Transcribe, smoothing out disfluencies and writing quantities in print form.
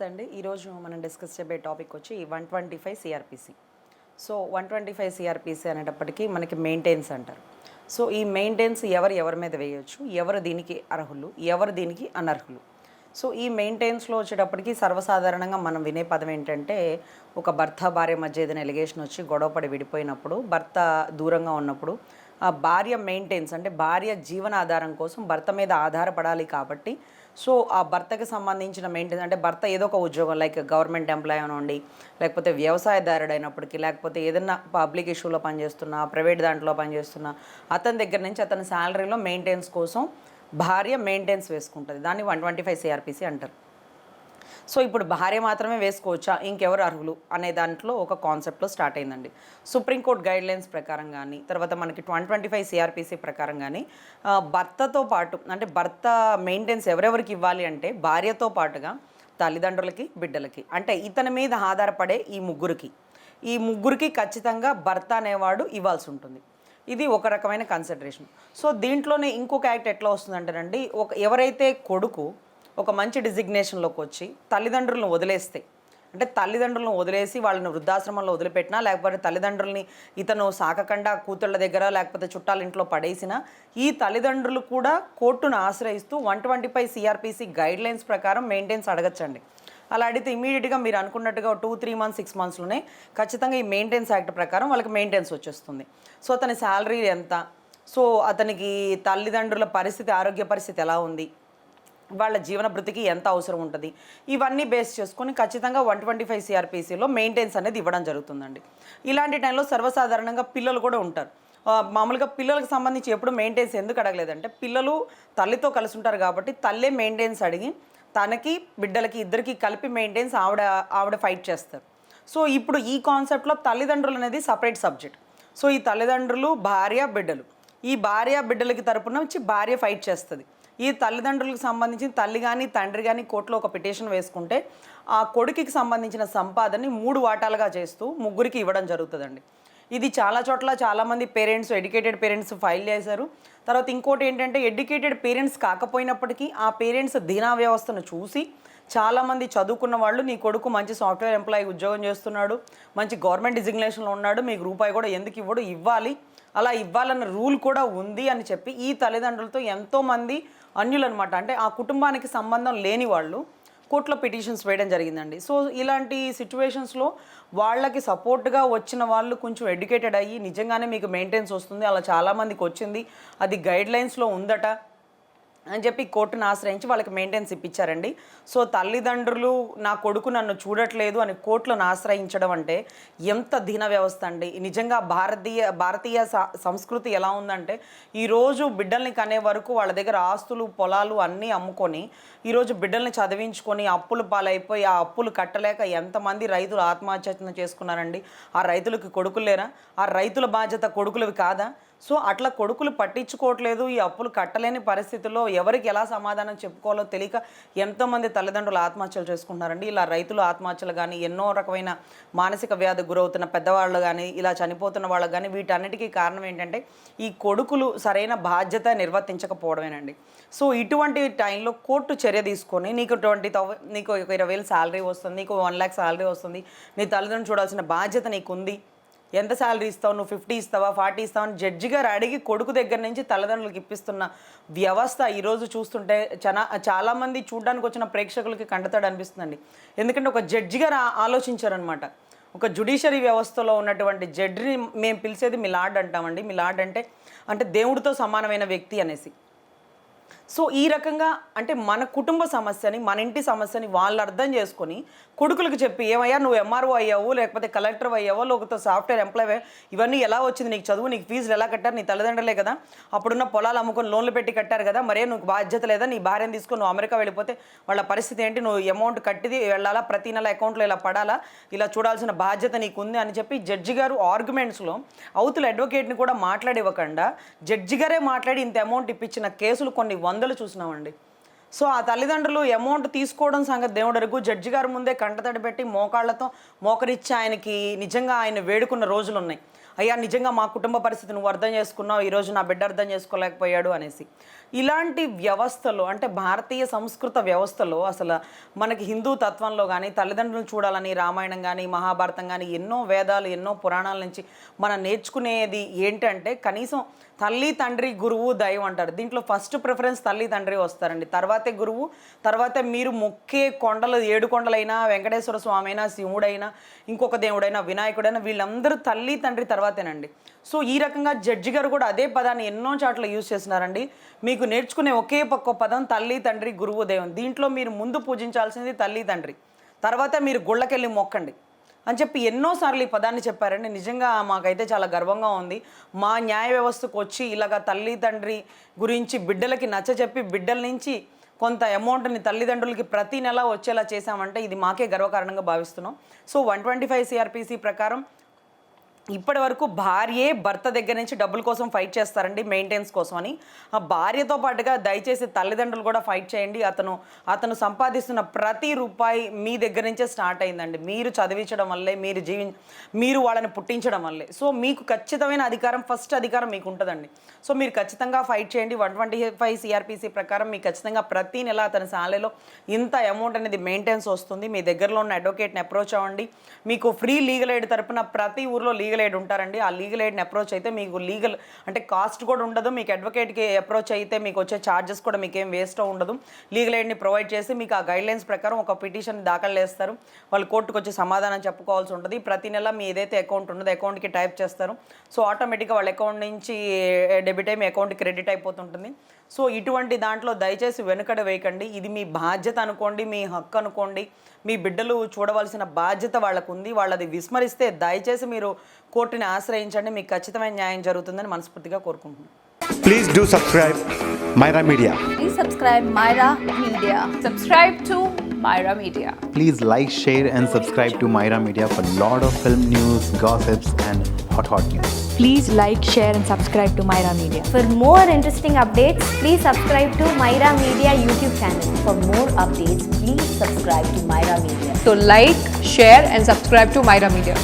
నమస్తే అండి. ఈరోజు మనం డిస్కస్ చేయబోయే టాపిక్ వచ్చి 125 సిఆర్పిసి. సో 125 సిఆర్పిసి అనేటప్పటికీ మనకి మెయింటెన్స్ అంటారు. సో ఈ మెయింటెన్స్ ఎవరి మీద వేయొచ్చు, ఎవరు దీనికి అర్హులు, ఎవరు దీనికి అనర్హులు. సో ఈ మెయింటెన్స్లో వచ్చేటప్పటికి సర్వసాధారణంగా మనం వినే పదం ఏంటంటే, ఒక భర్త భార్య మధ్య ఏదైనా ఎలిగేషన్ వచ్చి గొడవపడి విడిపోయినప్పుడు, భర్త దూరంగా ఉన్నప్పుడు ఆ భార్య మెయింటెన్స్ అంటే భార్య జీవనాధారం కోసం భర్త మీద ఆధారపడాలి కాబట్టి, సో ఆ భర్తకి సంబంధించిన మెయింటెన్స్ అంటే భర్త ఏదో ఒక ఉద్యోగం లైక్ గవర్నమెంట్ ఎంప్లాయ్ అనండి, లేకపోతే వ్యవసాయదారుడైనప్పటికీ, లేకపోతే ఏదైనా పబ్లిక్ ఇష్యూలో పనిచేస్తున్నా, ప్రైవేట్ దాంట్లో పనిచేస్తున్నా, అతని దగ్గర నుంచి అతని శాలరీలో మెయింటెన్స్ కోసం భార్య మెయింటెన్స్ వేసుకుంటుంది. దాన్ని 125 సిఆర్పిసి అంటారు. సో ఇప్పుడు భార్య మాత్రమే వేసుకోవచ్చా, ఇంకెవరు అర్హులు అనే దాంట్లో ఒక కాన్సెప్ట్లో స్టార్ట్ అయిందండి. సుప్రీంకోర్టు గైడ్లైన్స్ ప్రకారం కానీ, తర్వాత మనకి 125 సిఆర్పిసి ప్రకారం కానీ భర్తతో పాటు అంటే భర్త మెయింటెన్స్ ఎవరెవరికి ఇవ్వాలి అంటే భార్యతో పాటుగా తల్లిదండ్రులకి, బిడ్డలకి, అంటే ఇతని మీద ఆధారపడే ఈ ముగ్గురికి ఖచ్చితంగా భర్త అనేవాడు ఇవ్వాల్సి ఉంటుంది. ఇది ఒక రకమైన కన్సిడరేషన్. సో దీంట్లోనే ఇంకొక యాక్ట్ ఎట్లా వస్తుందంటేనండి, ఎవరైతే కొడుకు ఒక మంచి డిజిగ్నేషన్లోకి వచ్చి తల్లిదండ్రులను వదిలేస్తే, అంటే తల్లిదండ్రులను వదిలేసి వాళ్ళని వృద్ధాశ్రమంలో వదిలిపెట్టినా, లేకపోతే తల్లిదండ్రుల్ని ఇతను సాకకుండా కూతుళ్ళ దగ్గర లేకపోతే చుట్టాల ఇంట్లో పడేసినా, ఈ తల్లిదండ్రులు కూడా కోర్టును ఆశ్రయిస్తూ 125 సిఆర్పిసి గైడ్లైన్స్ ప్రకారం మెయింటెన్స్ అడగచ్చండి. అలా అడిగితే ఇమీడియట్గా మీరు అనుకున్నట్టుగా 2-3 మంత్స్ 6 మంత్స్లోనే ఖచ్చితంగా ఈ మెయింటెన్స్ యాక్ట్ ప్రకారం వాళ్ళకి మెయింటెన్స్ వచ్చేస్తుంది. సో అతని శాలరీ ఎంత, సో అతనికి తల్లిదండ్రుల పరిస్థితి, ఆరోగ్య పరిస్థితి ఎలా ఉంది, వాళ్ళ జీవన భృతికి ఎంత అవసరం ఉంటుంది, ఇవన్నీ బేస్ చేసుకొని ఖచ్చితంగా 125 సిఆర్పిసిలో మెయింటెన్స్ అనేది ఇవ్వడం జరుగుతుందండి. ఇలాంటి టైంలో సర్వసాధారణంగా పిల్లలు కూడా ఉంటారు. మామూలుగా పిల్లలకు సంబంధించి ఎప్పుడు మెయింటెన్స్ ఎందుకు అడగలేదంటే, పిల్లలు తల్లితో కలిసి ఉంటారు కాబట్టి తల్లే మెయింటెన్స్ అడిగి తనకి బిడ్డలకి ఇద్దరికి కలిపి మెయింటెన్స్ ఆవిడ ఫైట్ చేస్తారు. సో ఇప్పుడు ఈ కాన్సెప్ట్లో తల్లిదండ్రులు అనేది సపరేట్ సబ్జెక్ట్. సో ఈ తల్లిదండ్రులు, భార్య, బిడ్డలు, ఈ భార్య బిడ్డలకి తరపున వచ్చి భార్య ఫైట్ చేస్తుంది. ఈ తల్లిదండ్రులకు సంబంధించి తల్లి కానీ తండ్రి కానీ కోర్టులో ఒక పిటిషన్ వేసుకుంటే ఆ కొడుకుకి సంబంధించిన సంపాదనని 3 వాటాలుగా చేస్తూ ముగ్గురికి ఇవ్వడం జరుగుతుందండి. ఇది చాలా చోట్ల చాలామంది ఎడ్యుకేటెడ్ పేరెంట్స్ ఫైల్ చేశారు. తర్వాత ఇంకోటి ఏంటంటే, ఎడ్యుకేటెడ్ పేరెంట్స్ కాకపోయినప్పటికీ ఆ పేరెంట్స్ దీనా వ్యవస్థను చూసి చాలామంది చదువుకున్న వాళ్ళు, నీ కొడుకు మంచి సాఫ్ట్వేర్ ఎంప్లాయీ ఉద్యోగం చేస్తున్నాడు, మంచి గవర్నమెంట్ డిజిగ్నేషన్లో ఉన్నాడు, మీకు రూపాయి కూడా ఎందుకు ఇవ్వడు, ఇవ్వాలి, అలా ఇవ్వాలన్న రూల్ కూడా ఉంది అని చెప్పి ఈ తల్లిదండ్రులతో ఎంతోమంది అన్యులన్నమాట, అంటే ఆ కుటుంబానికి సంబంధం లేని వాళ్ళు కోర్టులో పిటిషన్స్ వేయడం జరిగిందండి. సో ఇలాంటి సిచ్యువేషన్స్లో వాళ్ళకి సపోర్ట్గా వచ్చిన వాళ్ళు కొంచెం ఎడ్యుకేటెడ్ అయ్యి నిజంగానే మీకు మెయింటెన్స్ వస్తుంది, అలా చాలామందికి వచ్చింది, అది గైడ్లైన్స్లో ఉందట అని చెప్పి కోర్టును ఆశ్రయించి వాళ్ళకి మెయింటెన్స్ ఇప్పించారండి. సో తల్లిదండ్రులు నా కొడుకు నన్ను చూడట్లేదు అని కోర్టులను ఆశ్రయించడం అంటే ఎంత దీన వ్యవస్థ అండి. నిజంగా భారతీయ సంస్కృతి ఎలా ఉందంటే, ఈరోజు బిడ్డల్ని కనే వరకు వాళ్ళ దగ్గర ఆస్తులు, పొలాలు అన్నీ అమ్ముకొని ఈరోజు బిడ్డల్ని చదివించుకొని అప్పులు పాలైపోయి ఆ అప్పులు కట్టలేక ఎంతమంది రైతులు ఆత్మహత్య చేసుకున్నారండి. ఆ రైతులకి కొడుకులు లేరా? ఆ రైతుల బాధ్యత కొడుకులవి కాదా? సో అట్లా కొడుకులు పట్టించుకోవట్లేదు, ఈ అప్పులు కట్టలేని పరిస్థితుల్లో ఎవరికి ఎలా సమాధానం చెప్పుకోవాలో తెలియక ఎంతోమంది తల్లిదండ్రులు ఆత్మహత్యలు చేసుకుంటున్నారండి. ఇలా రైతులు ఆత్మహత్యలు కానీ, ఎన్నో రకమైన మానసిక వ్యాధికి గురవుతున్న పెద్దవాళ్ళు కానీ, ఇలా చనిపోతున్న వాళ్ళకి కానీ, వీటన్నిటికీ కారణం ఏంటంటే ఈ కొడుకులు సరైన బాధ్యత నిర్వర్తించకపోవడమేనండి. సో ఇటువంటి టైంలో కోర్టు చర్య తీసుకొని, నీకు 20,000 శాలరీ వస్తుంది, నీకు 1 lakh శాలరీ వస్తుంది, నీ తల్లిదండ్రులు చూడాల్సిన బాధ్యత నీకుంది, ఎంత శాలరీ ఇస్తావు, నువ్వు 50 ఇస్తావా 40 ఇస్తావా అని జడ్జి గారు అడిగి కొడుకు దగ్గర నుంచి తల్లిదండ్రులకు ఇప్పిస్తున్న వ్యవస్థ ఈరోజు చూస్తుంటే చాలామంది చూడడానికి వచ్చిన ప్రేక్షకులకి కంటతడి అనిపిస్తుందండి. ఎందుకంటే ఒక జడ్జి గారు ఆలోచించారనమాట. ఒక జ్యుడిషియరీ వ్యవస్థలో ఉన్నటువంటి జడ్జిని మేము పిలిచేది మిలాడ్ అంటామండి. మిలాడ్ అంటే దేవుడితో సమానమైన వ్యక్తి అనేసి. సో ఈ రకంగా అంటే మన కుటుంబ సమస్యని, మన ఇంటి సమస్యని వాళ్ళు అర్థం చేసుకొని కొడుకులకు చెప్పి, ఏమయ్యా నువ్వు ఎంఆర్ఓ అయ్యావు, లేకపోతే కలెక్టర్ అయ్యావో, లేకపోతే సాఫ్ట్వేర్ ఎంప్లాయ్, ఇవన్నీ ఎలా వచ్చింది నీకు చదువు, నీకు ఫీజులు ఎలా కట్టారు, నీ తల్లిదండ్రులే కదా, అప్పుడున్న పొలాలు అమ్ముకొని లోన్లు పెట్టి కట్టారు కదా, మరే నువ్వు బాధ్యత లేదా, నీ భార్యను తీసుకొని నువ్వు అమెరికా వెళ్ళిపోతే వాళ్ళ పరిస్థితి ఏంటి, నువ్వు అమౌంట్ కట్టిది వెళ్ళాలా, ప్రతి నెల అకౌంట్లో ఇలా పడాలా, ఇలా చూడాల్సిన బాధ్యత నీకు ఉంది అని చెప్పి జడ్జి గారు ఆర్గ్యుమెంట్స్లో అవతల అడ్వకేట్ని కూడా మాట్లాడివ్వకుండా జడ్జి గారే మాట్లాడి ఇంత అమౌంట్ ఇప్పించిన కేసులు కొన్ని వందలు చూసినామండి. సో ఆ తల్లిదండ్రులు అమౌంట్ తీసుకోవడం సంగతి దేవుడు ఎరుగు, జడ్జి గారి ముందే కంటతడి పెట్టి మోకాళ్ళతో మోకరిచ్చి ఆయనకి నిజంగా ఆయన వేడుకున్న రోజులు ఉన్నాయి. అయ్యా నిజంగా మా కుటుంబ పరిస్థితి నువ్వు అర్థం చేసుకున్నావు, ఈరోజు నా బిడ్డ అర్థం చేసుకోలేకపోయాడు అనేసి. ఇలాంటి వ్యవస్థలో అంటే భారతీయ సంస్కృత వ్యవస్థలో అసలు మనకి హిందూ తత్వంలో కానీ తల్లిదండ్రులను చూడాలని రామాయణం కానీ మహాభారతం కానీ ఎన్నో వేదాలు ఎన్నో పురాణాల నుంచి మనం నేర్చుకునేది ఏంటంటే కనీసం తల్లి తండ్రి గురువు దైవం అంటారు. దీంట్లో ఫస్ట్ ప్రిఫరెన్స్ తల్లి తండ్రి వస్తారండి, తర్వాతే గురువు, తర్వాతే మీరు మొక్కే కొండలు 7 కొండలైనా వెంకటేశ్వర స్వామి అయినా శివుడైనా ఇంకొక దేవుడైనా వినాయకుడైనా వీళ్ళందరూ తల్లి తండ్రి తర్వాతేనండి. సో ఈ రకంగా జడ్జి గారు కూడా అదే పదాన్ని ఎన్నో చాట్ల యూజ్ చేస్తున్నారండి. మీకు నేర్చుకునే ఒకే ఒక్క పదం తల్లి తండ్రి గురువు దైవం. దీంట్లో మీరు ముందు పూజించాల్సింది తల్లి తండ్రి, తర్వాత మీరు గుళ్ళకెళ్ళి మొక్కండి అని చెప్పి ఎన్నోసార్లు ఈ పదాన్ని చెప్పారండి. నిజంగా మాకైతే చాలా గర్వంగా ఉంది. మా న్యాయ వ్యవస్థకు వచ్చి ఇలాగ తల్లి తండ్రి గురించి బిడ్డలకి నచ్చచెప్పి బిడ్డల నుంచి కొంత అమౌంట్ని తల్లిదండ్రులకి ప్రతి నెల వచ్చేలా చేశామంటే ఇది మాకే గర్వకారణంగా భావిస్తున్నాం. సో 125 సిఆర్పిసి ప్రకారం ఇప్పటి వరకు భార్యే భర్త దగ్గర నుంచి డబ్బుల కోసం ఫైట్ చేస్తారండి, మెయింటెనెన్స్ కోసం అని. ఆ భార్యతో పాటుగా దయచేసి తల్లిదండ్రులు కూడా ఫైట్ చేయండి. అతను సంపాదిస్తున్న ప్రతి రూపాయి మీ దగ్గర నుంచే స్టార్ట్ అయిందండి. మీరు చదివించడం వల్లే, మీరు వాళ్ళని పుట్టించడం వల్లే. సో మీకు ఖచ్చితమైన అధికారం, ఫస్ట్ అధికారం మీకు ఉంటుందండి. సో మీరు ఖచ్చితంగా ఫైట్ చేయండి. 125 సిఆర్పిసి ప్రకారం మీకు ఖచ్చితంగా ప్రతి నెల అతని శాలరీలో ఇంత అమౌంట్ అనేది మెయింటెనెన్స్ వస్తుంది. మీ దగ్గరలో ఉన్న అడ్వకేట్ని అప్రోచ్ అవ్వండి. మీకు ఫ్రీ లీగల్ ఎయిడ్ తరపున ప్రతి ఊర్లో లీగల్ ఎయిడ్ ఉంటారండి. ఆ లీగల్ ఎయిడ్ని అప్రోచ్ అయితే మీకు లీగల్ అంటే కాస్ట్ కూడా ఉండదు. మీకు అడ్వకేట్కి అప్రోచ్ అయితే మీకు వచ్చే ఛార్జెస్ కూడా మీకు ఏం వేస్ట్ ఉండదు. లీగల్ ఎయిడ్ని ప్రొవైడ్ చేసి మీకు ఆ గైడ్లైన్స్ ప్రకారం ఒక పిటిషన్ దాఖలు చేస్తారు. వాళ్ళు కోర్టుకు వచ్చి సమాధానం చెప్పుకోవాల్సి ఉంటుంది. ప్రతి నెల మీ ఏదైతే అకౌంట్ ఉన్నదో అకౌంట్కి టైప్ చేస్తారు. సో ఆటోమేటిక్గా వాళ్ళ అకౌంట్ నుంచి డెబిట్ అయ్యి మీ అకౌంట్కి క్రెడిట్ అయిపోతుంటుంది. సో ఇటువంటి దాంట్లో దయచేసి వెనుకడ వేయకండి. ఇది మీ బాధ్యత అనుకోండి, మీ హక్కు అనుకోండి. మీ బిడ్డలు చూడవలసిన బాధ్యత వాళ్ళకు ఉంది. వాళ్ళది విస్మరిస్తే దయచేసి మీరు కోర్టుని ఆశ్రయించండి. మీకు ఖచ్చితమైన న్యాయం జరుగుతుందని మనస్ఫూర్తిగా కోరుకుంటున్నాను. Please do subscribe Myra Media. Please subscribe Myra Media. Subscribe to Myra Media. Please like, share and subscribe to Myra Media for lot of film news, gossips and hot news. Please like, share and subscribe to Myra Media. For more interesting updates, please subscribe to Myra Media YouTube channel. For more updates, please subscribe to Myra Media. So like, share and subscribe to Myra Media.